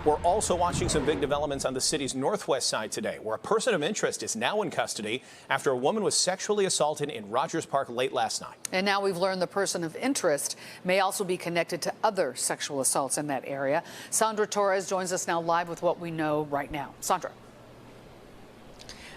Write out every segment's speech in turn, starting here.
We're also watching some big developments on the city's northwest side today, where a person of interest is now in custody after a woman was sexually assaulted in Rogers Park late last night. And now we've learned the person of interest may also be connected to other sexual assaults in that area. Sandra Torres joins us now live with what we know right now. Sandra.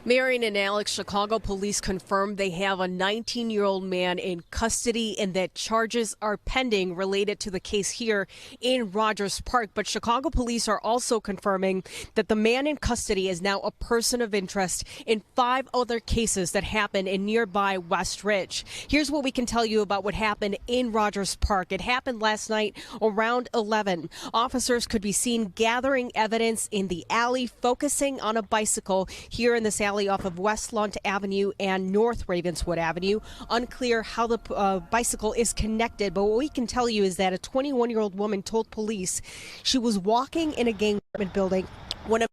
Marion and Alex, Chicago police confirmed they have a 19-year-old man in custody and that charges are pending related to the case here in Rogers Park. But Chicago police are also confirming that the man in custody is now a person of interest in 5 other cases that happened in nearby West Ridge. Here's what we can tell you about what happened in Rogers Park. It happened last night around 11. Officers could be seen gathering evidence in the alley, focusing on a bicycle here in this alley off of West Lunt Avenue and North Ravenswood Avenue. Unclear how the bicycle is connected, but what we can tell you is that a 21-year-old woman told police she was walking in a gang apartment building when a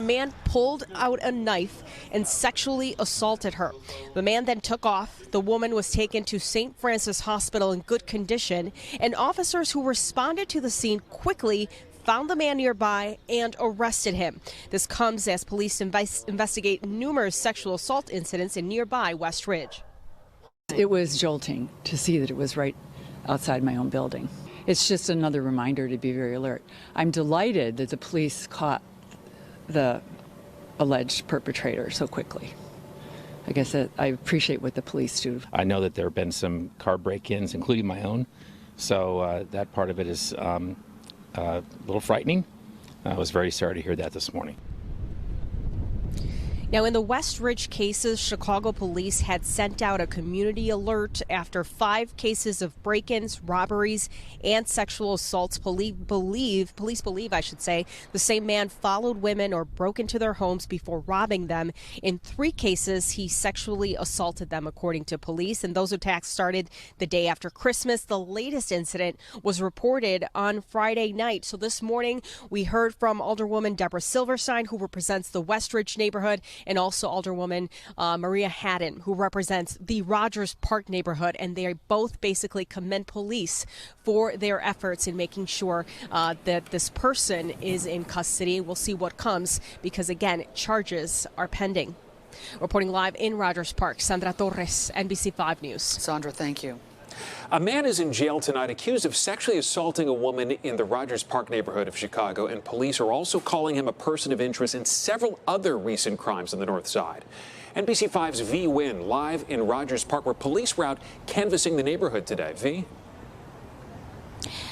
man pulled out a knife and sexually assaulted her. The man then took off. The woman was taken to St. Francis Hospital in good condition, and officers who responded to the scene quickly found the man nearby and arrested him. This comes as police investigate numerous sexual assault incidents in nearby West Ridge. It was jolting to see that it was right outside my own building. It's just another reminder to be very alert. I'm delighted that the police caught the alleged perpetrator so quickly. I guess I appreciate what the police do. I know that there have been some car break-ins, including my own, so that part of it is a little frightening. I was very sorry to hear that this morning. Now, in the West Ridge cases, Chicago police had sent out a community alert after 5 cases of break-ins, robberies, and sexual assaults. Police believe, the same man followed women or broke into their homes before robbing them. In 3 cases, he sexually assaulted them, according to police. And those attacks started the day after Christmas. The latest incident was reported on Friday night. So this morning, we heard from Alderwoman Deborah Silverstein, who represents the West Ridge neighborhood, and also Alderwoman Maria Haddon, who represents the Rogers Park neighborhood. And they both basically commend police for their efforts in making sure that this person is in custody. We'll see what comes because, again, charges are pending. Reporting live in Rogers Park, Sandra Torres, NBC5 News. Sandra, thank you. A man is in jail tonight accused of sexually assaulting a woman in the Rogers Park neighborhood of Chicago, and police are also calling him a person of interest in several other recent crimes on the north side. NBC5's V Wynn live in Rogers Park, where police were out canvassing the neighborhood today. V?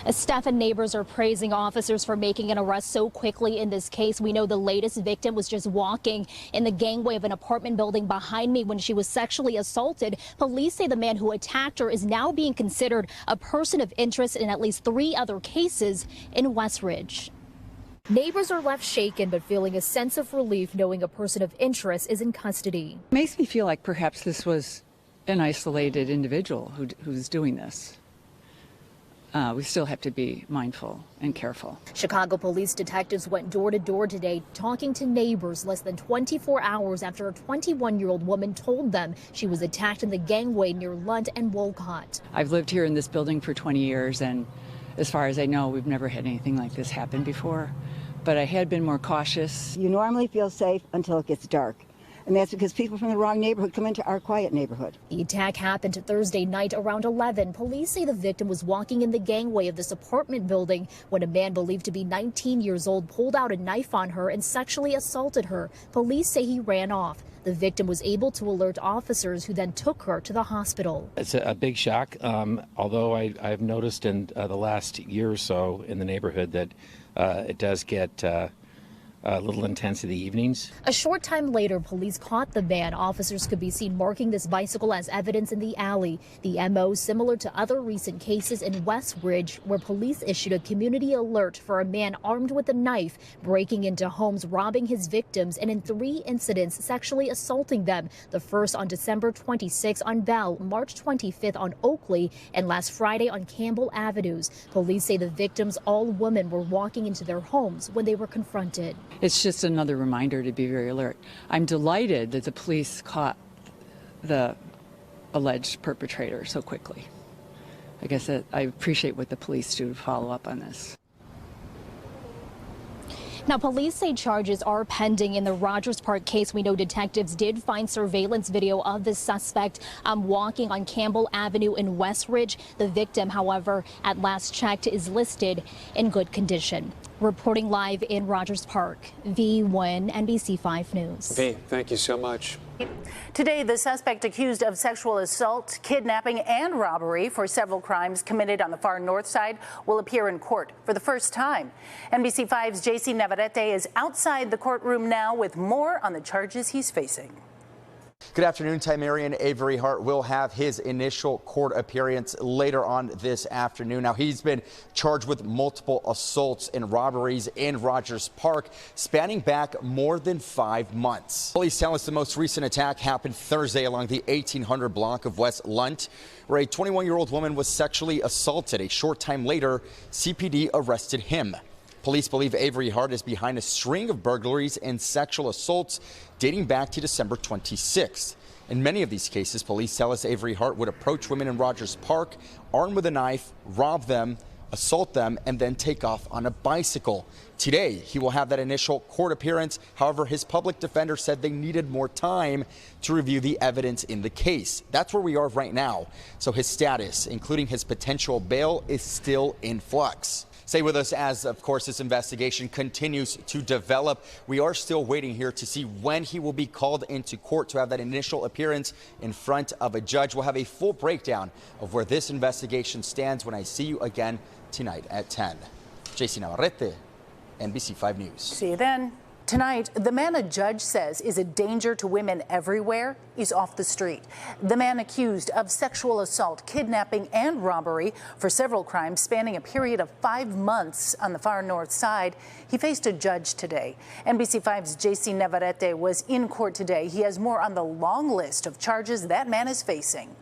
Staff and neighbors are praising officers for making an arrest so quickly in this case. We know the latest victim was just walking in the gangway of an apartment building behind me when she was sexually assaulted. Police say the man who attacked her is now being considered a person of interest in at least 3 other cases in West Ridge. Neighbors are left shaken but feeling a sense of relief knowing a person of interest is in custody. It makes me feel like perhaps this was an isolated individual who's doing this. We still have to be mindful and careful. Chicago police detectives went door to door today talking to neighbors less than 24 hours after a 21-year-old woman told them she was attacked in the gangway near Lunt and Wolcott. I've lived here in this building for 20 years, and as far as I know, we've never had anything like this happen before. But I had been more cautious. You normally feel safe until it gets dark. And that's because people from the wrong neighborhood come into our quiet neighborhood. The attack happened Thursday night around 11. Police say the victim was walking in the gangway of this apartment building when a man believed to be 19 years old pulled out a knife on her and sexually assaulted her. Police say he ran off. The victim was able to alert officers who then took her to the hospital. It's a big shock, although I've noticed in the last year or so in the neighborhood that it does get a little intense in the evenings. A short time later, police caught the man. Officers could be seen marking this bicycle as evidence in the alley. The MO similar to other recent cases in West Ridge, where police issued a community alert for a man armed with a knife, breaking into homes, robbing his victims, and in 3 incidents sexually assaulting them. The first on December 26 on Bell, March 25th on Oakley, and last Friday on Campbell Avenues. Police say the victims, all women, were walking into their homes when they were confronted. It's just another reminder to be very alert. I'm delighted that the police caught the alleged perpetrator so quickly. I guess I appreciate what the police do to follow up on this. Now, police say charges are pending in the Rogers Park case. We know detectives did find surveillance video of the suspect walking on Campbell Avenue in West Ridge. The victim, however, at last checked is listed in good condition. Reporting live in Rogers Park, V1 NBC5 News. V, thank you so much. Today, the suspect accused of sexual assault, kidnapping, and robbery for several crimes committed on the far north side will appear in court for the first time. NBC5's JC Navarrete is outside the courtroom now with more on the charges he's facing. Good afternoon. Tymarion Averyhart will have his initial court appearance later on this afternoon. Now, he's been charged with multiple assaults and robberies in Rogers Park, spanning back more than 5 months. Police tell us the most recent attack happened Thursday along the 1800 block of West Lunt, where a 21-year-old woman was sexually assaulted. A short time later, CPD arrested him. Police believe Averyhart is behind a string of burglaries and sexual assaults dating back to December 26th. In many of these cases, police tell us Averyhart would approach women in Rogers Park, armed with a knife, rob them, assault them, and then take off on a bicycle. Today, he will have that initial court appearance. However, his public defender said they needed more time to review the evidence in the case. That's where we are right now. So his status, including his potential bail, is still in flux. Stay with us as, of course, this investigation continues to develop. We are still waiting here to see when he will be called into court to have that initial appearance in front of a judge. We'll have a full breakdown of where this investigation stands when I see you again tonight at 10. JC Navarrete, NBC5 News. See you then. Tonight, the man a judge says is a danger to women everywhere is off the street. The man accused of sexual assault, kidnapping, and robbery for several crimes spanning a period of 5 months on the far north side. He faced a judge today. NBC5's JC Navarrete was in court today. He has more on the long list of charges that man is facing.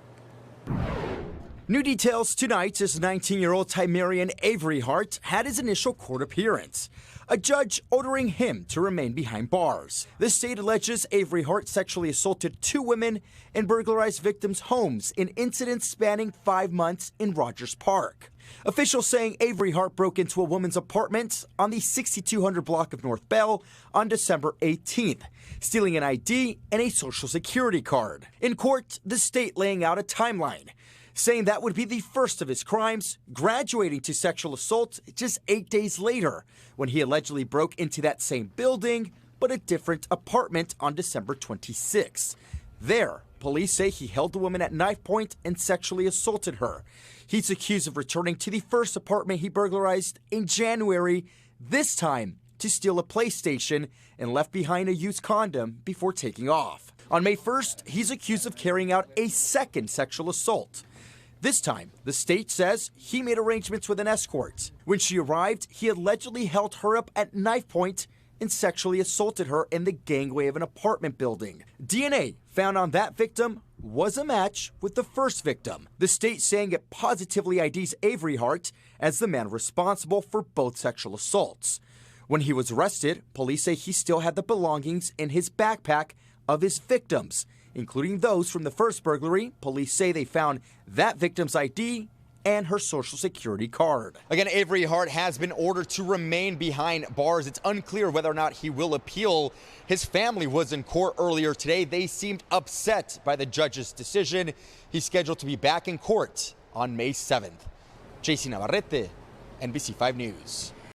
New details tonight as 19-year-old Tymarion Averyhart had his initial court appearance. A judge ordering him to remain behind bars. The state alleges Averyhart sexually assaulted 2 women and burglarized victims' homes in incidents spanning 5 months in Rogers Park. Officials saying Averyhart broke into a woman's apartment on the 6200 block of North Bell on December 18th, stealing an ID and a social security card. In court, the state laying out a timeline, saying that would be the first of his crimes, graduating to sexual assault just 8 days later when he allegedly broke into that same building, but a different apartment on December 26th. There, police say he held the woman at knife point and sexually assaulted her. He's accused of returning to the first apartment he burglarized in January, this time to steal a PlayStation and left behind a used condom before taking off. On May 1st, he's accused of carrying out a second sexual assault. This time, the state says he made arrangements with an escort. When she arrived, he allegedly held her up at knife point and sexually assaulted her in the gangway of an apartment building. DNA found on that victim was a match with the first victim. The state saying it positively IDs Averyhart as the man responsible for both sexual assaults. When he was arrested, police say he still had the belongings in his backpack of his victims, including those from the first burglary. Police say they found that victim's ID and her social security card. Again, Averyhart has been ordered to remain behind bars. It's unclear whether or not he will appeal. His family was in court earlier today. They seemed upset by the judge's decision. He's scheduled to be back in court on May 7th. JC Navarrete, NBC5 News.